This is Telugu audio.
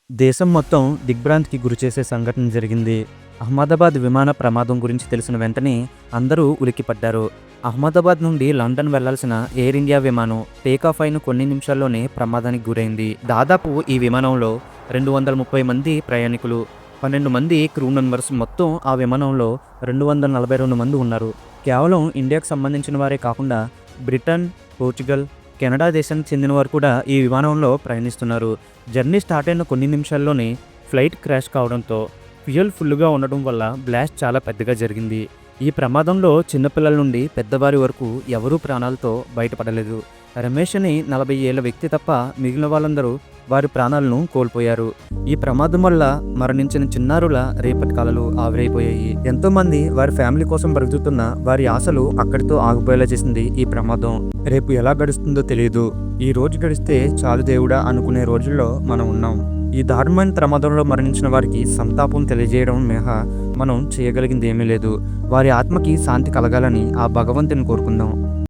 దేశం మొత్తం దిగ్భ్రాంతికి గురిచేసే సంఘటన జరిగింది. అహ్మదాబాద్ విమాన ప్రమాదం గురించి తెలిసిన వెంటనే అందరూ ఉలిక్కిపడ్డారు. అహ్మదాబాద్ నుండి లండన్ వెళ్లాల్సిన ఎయిర్ ఇండియా విమానం టేకాఫ్ అయిన కొన్ని నిమిషాల్లోనే ప్రమాదానికి గురైంది. దాదాపు ఈ విమానంలో 230 మంది ప్రయాణికులు, 12 మంది క్రూ మెంబర్స్, మొత్తం ఆ విమానంలో 242 మంది ఉన్నారు. కేవలం ఇండియాకు సంబంధించిన వారే కాకుండా బ్రిటన్, పోర్చుగల్, కెనడా దేశానికి చెందిన వారు కూడా ఈ విమానంలో ప్రయాణిస్తున్నారు. జర్నీ స్టార్ట్ అయిన కొన్ని నిమిషాల్లోనే ఫ్లైట్ క్రాష్ కావడంతో ఫ్యూయల్ ఫుల్గా ఉండడం వల్ల బ్లాస్ట్ చాలా పెద్దగా జరిగింది. ఈ ప్రమాదంలో చిన్నపిల్లల నుండి పెద్దవారి వరకు ఎవరూ ప్రాణాలతో బయటపడలేదు. రమేష్ అని 40 ఏళ్ల వ్యక్తి తప్ప మిగిలిన వాళ్ళందరూ వారి ప్రాణాలను కోల్పోయారు. ఈ ప్రమాదం వల్ల మరణించిన చిన్నారుల రేపటి కలలు ఆవిరైపోయాయి. ఎంతోమంది వారి ఫ్యామిలీ కోసం బ్రతుకుతున్న వారి ఆశలు అక్కడితో ఆగిపోయేలా చేసింది ఈ ప్రమాదం. రేపు ఎలా గడుస్తుందో తెలియదు. ఈ రోజు గడిస్తే చాలు దేవుడా అనుకునే రోజుల్లో మనం ఉన్నాం. ఈ దారుణమైన ప్రమాదంలో మరణించిన వారికి సంతాపం తెలియజేయడం మినహా మనం చేయగలిగింది ఏమీ లేదు. వారి ఆత్మకి శాంతి కలగాలని ఆ భగవంతుని కోరుకుందాం.